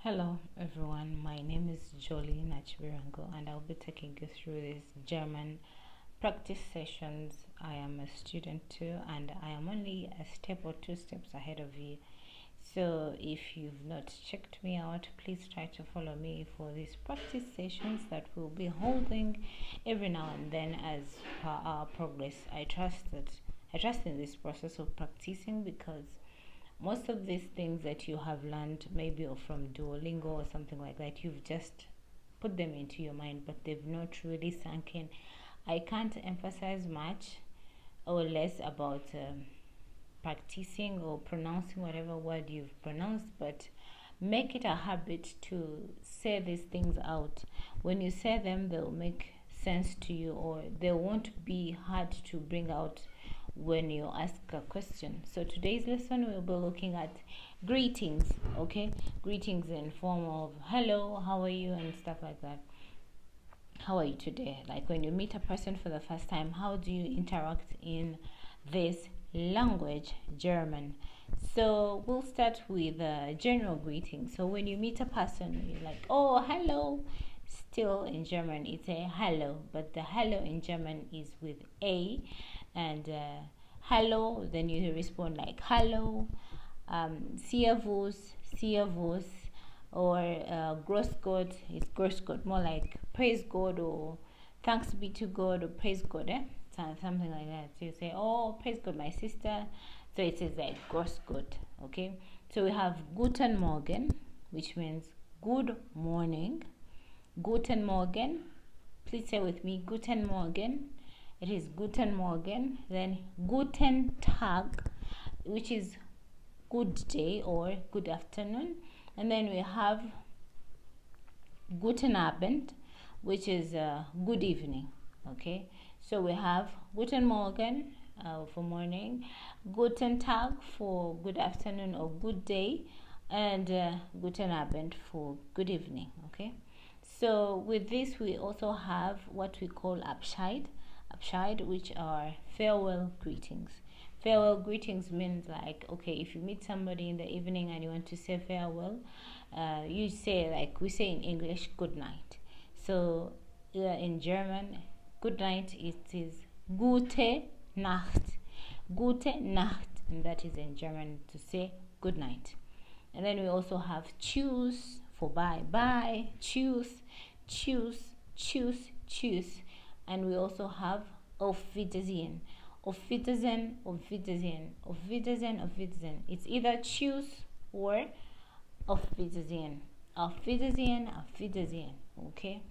Hello everyone, my name is Jolie Nachibirango and I'll be taking you through these German practice sessions. I am a student too and I am only a step or two steps ahead of you. So if you've not checked me out, please try to follow me for these practice sessions that we'll be holding every now and then as per our progress. I trust in this process of practicing because most of these things that you have learned, maybe from Duolingo or something like that, you've just put them into your mind, but they've not really sunk in. I can't emphasize much or less about practicing or pronouncing whatever word you've pronounced, but make it a habit to say these things out. When you say them, they'll make sense to you, or they won't be hard to bring out when you ask a question. So today's lesson we'll be looking at greetings, okay? Greetings in form of hello, how are you, and stuff like that. How are you today? Like when you meet a person for the first time, how do you interact in this language, German? So we'll start with general greeting. So when you meet a person, you're like, oh, hello. Still in German, it's a hello, but the hello in German is with a, and hello, then you respond like hello, servus, or gross God is gross God, more like praise God or thanks be to God or praise God, something like that. So you say, oh, praise God, my sister. So it is like gross God, okay? So we have Guten Morgen, which means good morning. Guten Morgen. Please say with me, Guten Morgen. It is Guten Morgen. Then Guten Tag, which is good day or good afternoon. And then we have Guten Abend, which is good evening. Okay, so we have Guten Morgen for morning, Guten Tag for good afternoon or good day, and Guten Abend for good evening. Okay, so with this we also have what we call Abschied, which are farewell greetings. Farewell greetings means like, okay, if you meet somebody in the evening and you want to say farewell, you say, like we say in English, good night. So in German, good night, it is gute Nacht. Gute Nacht, and that is in German to say good night. And then we also have choose for bye. Bye, choose. And we also have auf Wiedersehen. Auf Wiedersehen. It's either choose or auf Wiedersehen. Auf Wiedersehen. Okay.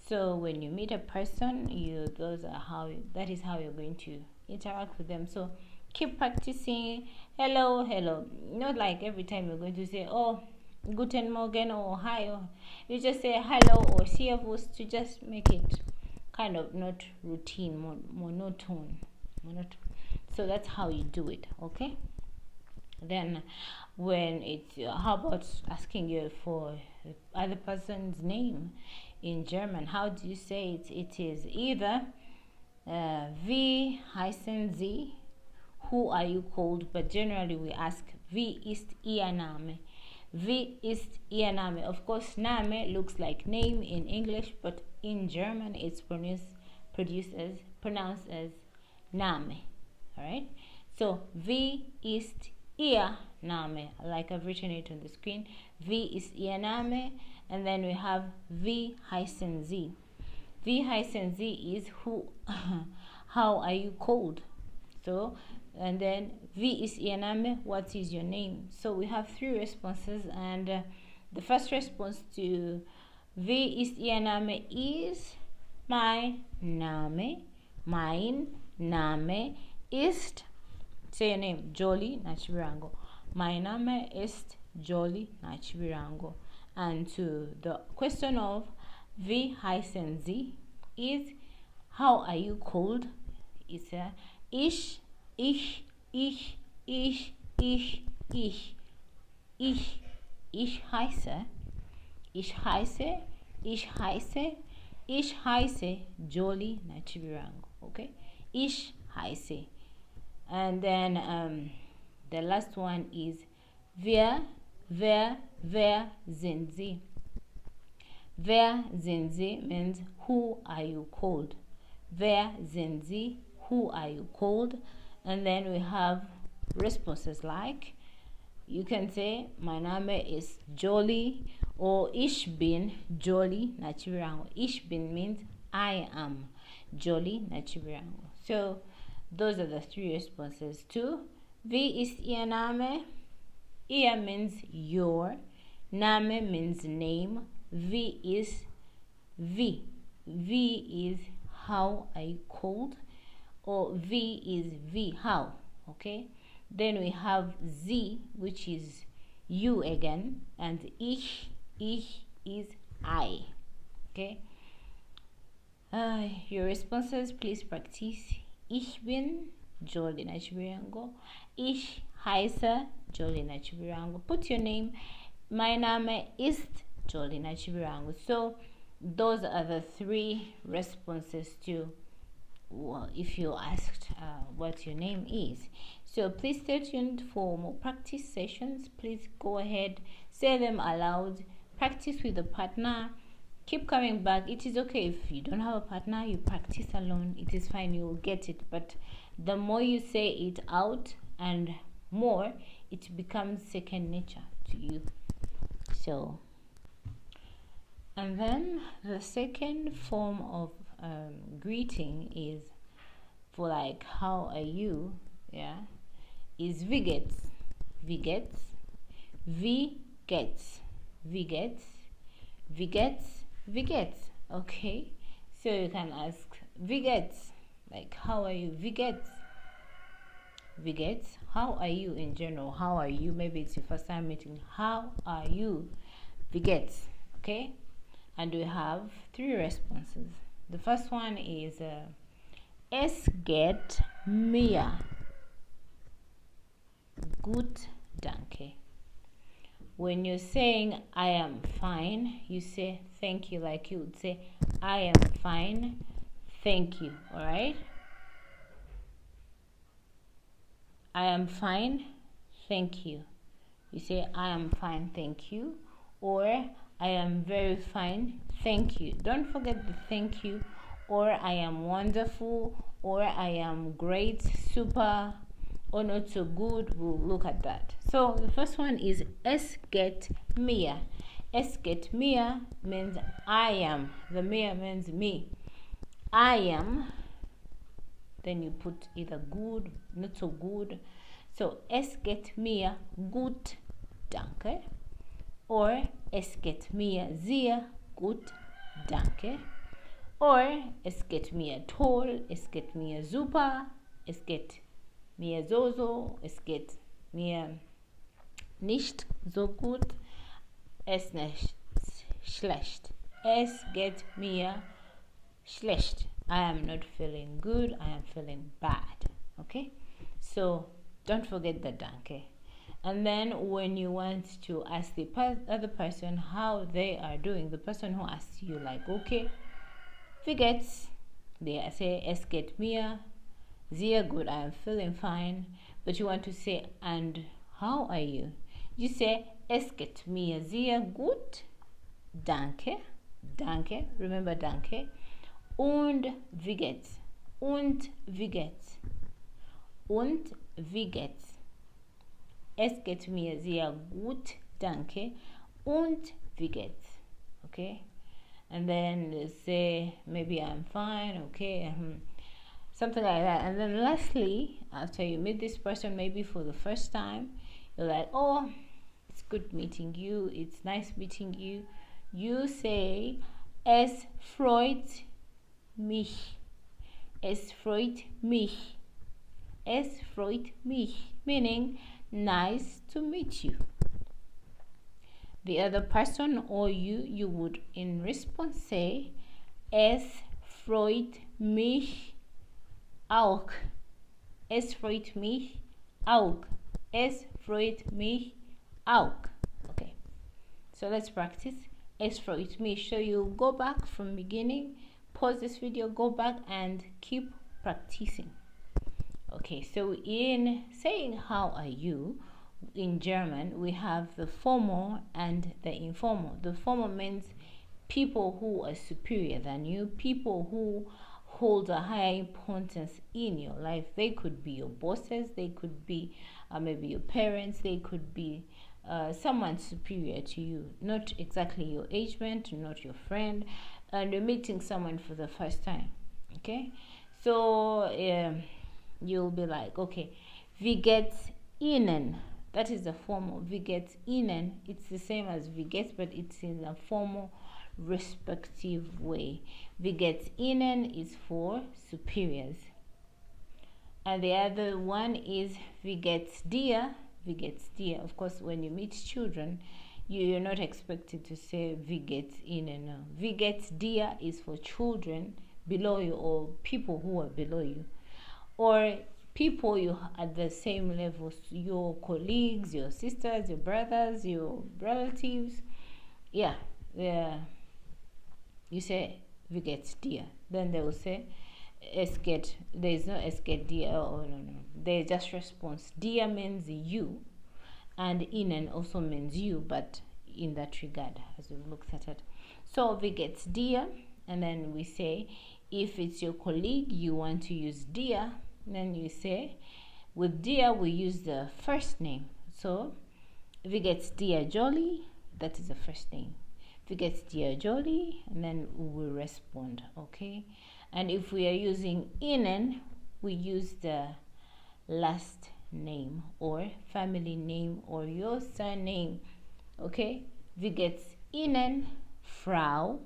So when you meet a person, that is how you're going to interact with them. So keep practicing. Hello. Not like every time you're going to say, oh, Guten Morgen or hi, or you just say hello or servus to just make it kind of not routine, monotone. So that's how you do it, okay? Then when it's how about asking you for the other person's name in German? How do you say it? It is either wie heißen Sie, who are you called, but generally we ask wie ist Ihr Name. Wie ist Ihr Name? Of course, Name looks like name in English, but in German it's pronounced as Name. Alright? So, wie ist Ihr Name? Like I've written it on the screen. Wie ist Ihr Name? And then we have Wie heißen Sie? Wie heißen Sie is who, how are you called? So, and then wie ist Ihr Name? What is your name? So we have three responses, and the first response to wie ist Ihr Name is mein Name ist, say your name, Jolie Nachibirango. Mein Name ist Jolie Nachibirango. And to the question of wie heißen Sie is how are you called? It's a ich heiße Jolie Nachibirango. Okay, ich heiße. And then the last one is wer Wer sind Sie? Wer sind Sie means who are you called? Wer sind Sie? Who are you called? And then we have responses like, you can say, mein Name ist Jolie, or ich bin Jolie Nachirango. Ich bin means I am Jolie Nachirango. So those are the three responses to Wie ist Ihr Name? Ihr means your, Name means name, Wie is Wie. Wie is how are you called, or Wie is Wie how. Okay, then we have Z, which is you again, and ich is I. Okay, your responses, please practice. Ich bin Jolie Nachibirango. Ich heiße Jolie Nachibirango. Put your name. Mein Name ist Jolie Nachibirango. So those are the three responses to if you asked what your name is. So please stay tuned for more practice sessions. Please go ahead, say them aloud, practice with a partner, keep coming back. It is okay if you don't have a partner, you practice alone. It is fine, you will get it. But the more you say it out and more, it becomes second nature to you. So, and then the second form of greeting is for like how are you, yeah, is wie geht's, wie geht's, wie geht's, wie geht's, wie geht's, wie geht's. Okay, so you can ask wie geht's, like how are you, wie geht's, wie geht's, how are you in general, how are you, maybe it's your first time meeting, how are you, wie geht's. Okay, and we have three responses. The first one is es geht mir gut, danke. When you're saying I am fine, you say thank you, like you would say I am fine, thank you. All right, I am fine, thank you. You say I am fine, thank you, or I am very fine, thank you. Don't forget the thank you, or I am wonderful, or I am great, super, or not so good. We'll look at that. So the first one is es geht mir. Es geht mir means I am. The mir means me. I am. Then you put either good, not so good. So es geht mir gut, danke. Or es geht mir sehr gut, danke. Or es geht mir toll, es geht mir super, es geht mir so, es geht mir nicht so gut, es nicht schlecht. Es geht mir schlecht. I am not feeling good, I am feeling bad. Okay, so don't forget the danke. And then when you want to ask the other person how they are doing, the person who asks you like, okay, wie geht's? They say es geht mir sehr gut, I am feeling fine. But you want to say, and how are you? You say es geht mir sehr gut, danke, danke, remember danke. Und wie geht's? Und wie geht's? Und wie geht's? Es geht mir sehr gut, danke. Und wie geht's? Okay? And then say, maybe I'm fine, okay, something like that. And then lastly, after you meet this person, maybe for the first time, you're like, oh, it's good meeting you, it's nice meeting you. You say, es freut mich. Es freut mich. Es freut mich, meaning nice to meet you. The other person or you would in response say, es freut mich auch. Es freut mich auch. Es freut mich auch. Okay, so let's practice. Es freut mich. So you go back from beginning, pause this video, go back and keep practicing. Okay, so in saying how are you, in German, we have the formal and the informal. The formal means people who are superior than you, people who hold a higher importance in your life. They could be your bosses, they could be maybe your parents, they could be someone superior to you, not exactly your age mate, not your friend, and you're meeting someone for the first time. Okay, so you'll be like, okay, we get Ihnen. That is the formal. We get Ihnen. It's the same as we get, but it's in a formal, respective way. We get Ihnen is for superiors, and the other one is we get dir. We get dir. Of course, when you meet children, you're not expected to say we get Ihnen. No. We get dir is for children below you or people who are below you, or people you at the same levels, your colleagues, your sisters, your brothers, your relatives. Yeah, you say we get dir, then they will say es geht. There is no es geht dir. Oh no, they just response. Dir means you, and Ihnen also means you, but in that regard, as we've looked at it. So we get dir, and then we say if it's your colleague you want to use dir, then you say with dir we use the first name. So if we get dear Jolly, that is the first name. If we get dear Jolly, and then we will respond, okay? And if we are using Ihnen, we use the last name or family name or your surname, okay? We get Ihnen Frau.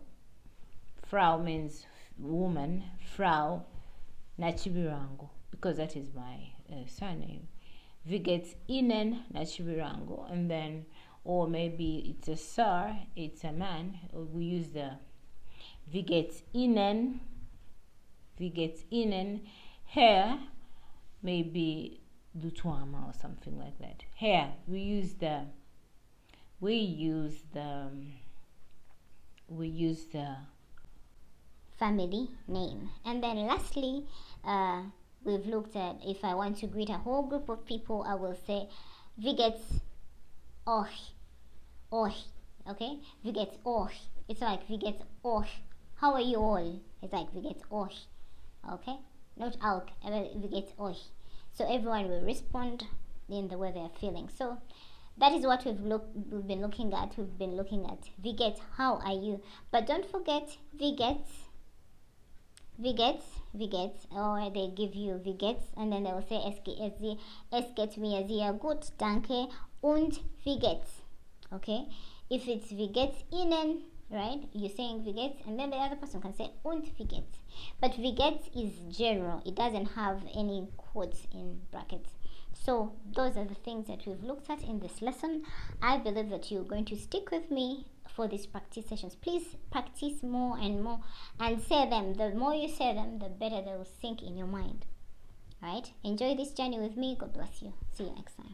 Frau means woman. Frau Nachibirango, because that is my surname. We get Ihnen Nachibirango, and then, or maybe it's a sir, it's a man, we use the we get Ihnen hair, maybe Lutwama or something like that. Hair, we use the family name. And then lastly, we've looked at if I want to greet a whole group of people, I will say wie geht's euch. Okay, wie geht's euch. It's like wie geht's euch. How are you all? It's like wie geht's euch. Okay, not auch, wie geht's euch. So everyone will respond in the way they are feeling. So that is what we've been looking at. We've been looking at wie geht's, how are you? But don't forget wie geht's, or they give you wie geht's, and then they will say es geht mir sehr gut, danke, und wie geht's. Okay, if it's wie geht's Ihnen, right, you're saying wie geht's, and then the other person can say und wie geht's. But wie geht's is general, it doesn't have any quotes in brackets. So those are the things that we've looked at in this lesson. I believe that you're going to stick with me for these practice sessions. Please practice more and more and say them. The more you say them, the better they will sink in your mind. Right? Enjoy this journey with me. God bless you. See you next time.